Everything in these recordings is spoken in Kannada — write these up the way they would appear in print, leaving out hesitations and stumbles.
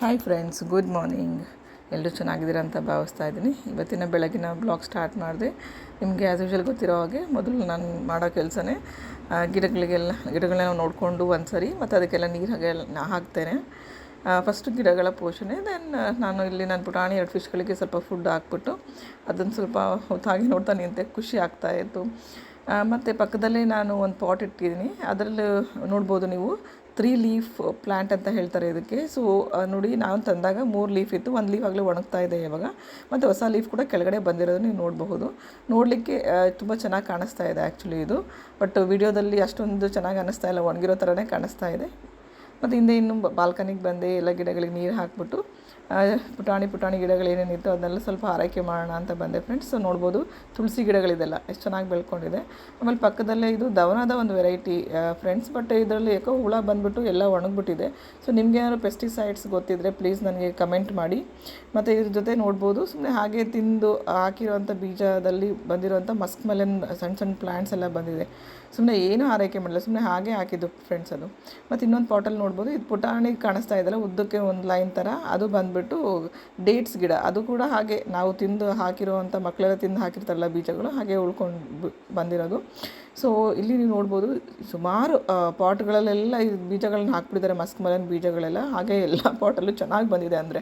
Hi friends, good morning. ಎಲ್ಲರೂ ಚೆನ್ನಾಗಿದ್ದೀರ ಅಂತ ಭಾವಿಸ್ತಾ ಇದ್ದೀನಿ. ಇವತ್ತಿನ ಬೆಳಗಿನ ಬ್ಲಾಗ್ ಸ್ಟಾರ್ಟ್ ಮಾಡಿದೆ. ನಿಮಗೆ ಆ್ಯಸ್ ಯೂಶುವಲ್ ಗೊತ್ತಿರೋ ಹಾಗೆ ಮೊದಲು ನಾನು ಮಾಡೋ ಕೆಲಸನೇ ಗಿಡಗಳನ್ನ ನೋಡಿಕೊಂಡು ಒಂದು ಸರಿ ಮತ್ತು ಅದಕ್ಕೆಲ್ಲ ನೀರು ಹಾಕ್ತೇನೆ. ಫಸ್ಟು ಗಿಡಗಳ ಪೋಷಣೆ, ದೆನ್ ನಾನು ಇಲ್ಲಿ ನನ್ನ ಪುಟಾಣಿ 2 ಫಿಶ್ಗಳಿಗೆ ಸ್ವಲ್ಪ ಫುಡ್ ಹಾಕ್ಬಿಟ್ಟು ಅದನ್ನು ಸ್ವಲ್ಪ ಹೊತ್ತಾಗಿ ನೋಡ್ತಾ ನಿಂತೆ, ಖುಷಿ ಆಗ್ತಾಯಿತ್ತು. ಮತ್ತು ಪಕ್ಕದಲ್ಲೇ ನಾನು ಒಂದು ಪಾಟ್ ಇಟ್ಟಿದ್ದೀನಿ. ಅದರಲ್ಲಿ ನೋಡ್ಬೋದು ನೀವು 3 ಲೀಫ್ ಪ್ಲ್ಯಾಂಟ್ ಅಂತ ಹೇಳ್ತಾರೆ ಇದಕ್ಕೆ. ಸೊ ನೋಡಿ, ನಾನು ತಂದಾಗ 3 ಲೀಫ್ ಇತ್ತು, 1 ಲೀಫ್ ಆಗಲೇ ಒಣಗ್ತಾ ಇದೆ ಇವಾಗ, ಮತ್ತು ಹೊಸ ಲೀಫ್ ಕೂಡ ಕೆಳಗಡೆ ಬಂದಿರೋದನ್ನು ನೀವು ನೋಡಬಹುದು. ನೋಡಲಿಕ್ಕೆ ತುಂಬ ಚೆನ್ನಾಗಿ ಕಾಣಿಸ್ತಾ ಇದೆ ಆ್ಯಕ್ಚುಲಿ ಇದು, ಬಟ್ ವಿಡಿಯೋದಲ್ಲಿ ಅಷ್ಟೊಂದು ಚೆನ್ನಾಗಿ ಅನ್ನಿಸ್ತಾ ಇಲ್ಲ, ಒಣಗಿರೋ ಥರನೇ ಕಾಣಿಸ್ತಾ ಇದೆ. ಮತ್ತು ಹಿಂದೆ ಇನ್ನು ಬಾಲ್ಕನಿಗೆ ಬಂದೆ, ಎಲ್ಲ ಗಿಡಗಳಿಗೆ ನೀರು ಹಾಕ್ಬಿಟ್ಟು ಪುಟಾಣಿ ಗಿಡಗಳೇನೇನಿತ್ತು ಅದನ್ನೆಲ್ಲ ಸ್ವಲ್ಪ ಆರೈಕೆ ಮಾಡೋಣ ಅಂತ ಬಂದೆ ಫ್ರೆಂಡ್ಸ್. ಸೊ ನೋಡ್ಬೋದು, ತುಳಸಿ ಗಿಡಗಳಿದೆಲ್ಲ ಎಷ್ಟು ಚೆನ್ನಾಗಿ ಬೆಳ್ಕೊಂಡಿದೆ. ಆಮೇಲೆ ಪಕ್ಕದಲ್ಲೇ ಇದು ದವನದ ಒಂದು ವೆರೈಟಿ ಫ್ರೆಂಡ್ಸ್, ಬಟ್ ಇದರಲ್ಲಿ ಯಾಕೋ ಹುಳ ಬಂದುಬಿಟ್ಟು ಎಲ್ಲ ಒಣಗಿಬಿಟ್ಟಿದೆ. ಸೊ ನಿಮಗೆ ಏನಾದ್ರು ಪೆಸ್ಟಿಸೈಡ್ಸ್ ಗೊತ್ತಿದ್ದರೆ ಪ್ಲೀಸ್ ನನಗೆ ಕಮೆಂಟ್ ಮಾಡಿ. ಮತ್ತು ಇದ್ರ ಜೊತೆ ನೋಡ್ಬೋದು, ಸುಮ್ಮನೆ ಹಾಗೆ ತಿಂದು ಹಾಕಿರೋವಂಥ ಬೀಜದಲ್ಲಿ ಬಂದಿರೋವಂಥ ಮಸ್ಕ್ ಮೆಲನ್ ಸಣ್ಣ ಪ್ಲ್ಯಾಂಟ್ಸ್ ಎಲ್ಲ ಬಂದಿದೆ. ಸುಮ್ಮನೆ ಏನೂ ಆರೈಕೆ ಮಾಡಲ್ಲ, ಸುಮ್ಮನೆ ಹಾಗೆ ಹಾಕಿದ್ದು ಫ್ರೆಂಡ್ಸ್ ಅದು. ಮತ್ತು ಇನ್ನೊಂದು ಪಾಟಲ್ಲಿ ನೋಡ್ಬೋದು, ಇದು ಪುಟಾಣಿ ಕಾಣಿಸ್ತಾ ಇದೆಯಲ್ಲ, ಉದ್ದಕ್ಕೆ ಒಂದು ಲೈನ್ ಥರ, ಅದು ಬಂದುಬಿಟ್ಟು ಡೇಟ್ಸ್ ಗಿಡ. ಅದು ಕೂಡ ಹಾಗೆ ನಾವು ತಿಂದು ಹಾಕಿರೋವಂಥ ಮಕ್ಕಳೆಲ್ಲ ತಿಂದು ಹಾಕಿರ್ತಾರಲ್ಲ ಬೀಜಗಳು, ಹಾಗೆ ಉಳ್ಕೊಂಡು ಬಂದಿರೋದು. ಸೊ ಇಲ್ಲಿ ನೀವು ನೋಡ್ಬೋದು, ಸುಮಾರು ಪಾಟ್ಗಳಲ್ಲೆಲ್ಲ ಈ ಬೀಜಗಳನ್ನ ಹಾಕ್ಬಿಟ್ಟಿದ್ದಾರೆ, ಮಸ್ಕ್ ಮೆಲನ್ ಬೀಜಗಳೆಲ್ಲ. ಹಾಗೆ ಎಲ್ಲ ಪಾಟಲ್ಲೂ ಚೆನ್ನಾಗಿ ಬಂದಿದೆ, ಅಂದರೆ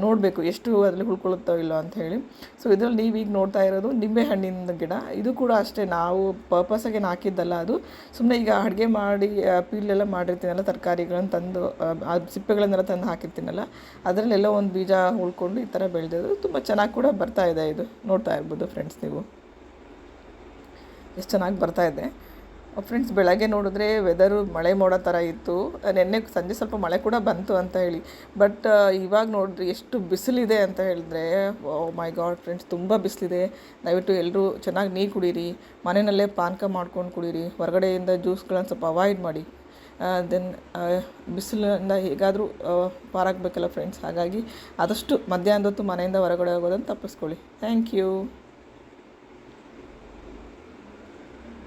ನೋಡಬೇಕು ಎಷ್ಟು ಅದರಲ್ಲಿ ಉಳ್ಕೊಳ್ಳುತ್ತೋ ಇಲ್ಲೋ ಅಂತ ಹೇಳಿ. ಸೊ ಇದರಲ್ಲಿ ನೀವೀಗ ನೋಡ್ತಾ ಇರೋದು ನಿಂಬೆ ಹಣ್ಣಿನ ಗಿಡ. ಇದು ಕೂಡ ಅಷ್ಟೇ, ನಾವು ಪರ್ಪಸಾಗಿ ಹಾಕಿದ್ದಲ್ಲ, ಅದು ಸುಮ್ಮನೆ ಈಗ ಅಡುಗೆ ಮಾಡಿ ಪೀಲೆಲ್ಲ ಮಾಡಿರ್ತೀನಲ್ಲ, ತರಕಾರಿಗಳನ್ನು ತಂದು ಆ ಸಿಪ್ಪೆಗಳನ್ನೆಲ್ಲ ತಂದು ಹಾಕಿರ್ತೀನಲ್ಲ, ಅದರಲ್ಲೆಲ್ಲ ಒಂದು ಬೀಜ ಉಳ್ಕೊಂಡು ಈ ಥರ ಬೆಳೆದಿದ್ದು ತುಂಬ ಚೆನ್ನಾಗಿ ಕೂಡ ಬರ್ತಾ ಇದೆ. ಇದು ನೋಡ್ತಾ ಇರ್ಬೋದು ಫ್ರೆಂಡ್ಸ್ ನೀವು, ಎಷ್ಟು ಚೆನ್ನಾಗಿ ಬರ್ತಾ ಇದೆ ಫ್ರೆಂಡ್ಸ್. ಬೆಳಗ್ಗೆ ನೋಡಿದ್ರೆ ವೆದರು ಮಳೆ ಮೋಡೋ ಥರ ಇತ್ತು. ನೆನ್ನೆ ಸಂಜೆ ಸ್ವಲ್ಪ ಮಳೆ ಕೂಡ ಬಂತು ಅಂತ ಹೇಳಿ, ಬಟ್ ಇವಾಗ ನೋಡಿದ್ರೆ ಎಷ್ಟು ಬಿಸಿಲಿದೆ ಅಂತ ಹೇಳಿದ್ರೆ, ಓ ಮೈ ಗಾಡ್ ಫ್ರೆಂಡ್ಸ್, ತುಂಬ ಬಿಸಿಲಿದೆ. ದಯವಿಟ್ಟು ಎಲ್ಲರೂ ಚೆನ್ನಾಗಿ ನೀರು ಕುಡೀರಿ, ಮನೆಯಲ್ಲೇ ಪಾನಕ ಮಾಡ್ಕೊಂಡು ಕುಡೀರಿ, ಹೊರಗಡೆಯಿಂದ ಜ್ಯೂಸ್ಗಳನ್ನು ಸ್ವಲ್ಪ ಅವಾಯ್ಡ್ ಮಾಡಿ. ದೆನ್ ಬಿಸಿಲಿಂದ ಹೇಗಾದರೂ ಪಾರಾಗಬೇಕಲ್ಲ ಫ್ರೆಂಡ್ಸ್, ಹಾಗಾಗಿ ಆದಷ್ಟು ಮಧ್ಯಾಹ್ನದ ಹೊತ್ತು ಮನೆಯಿಂದ ಹೊರಗಡೆ ಹೋಗೋದನ್ನು ತಪ್ಪಿಸ್ಕೊಳ್ಳಿ. Thank you.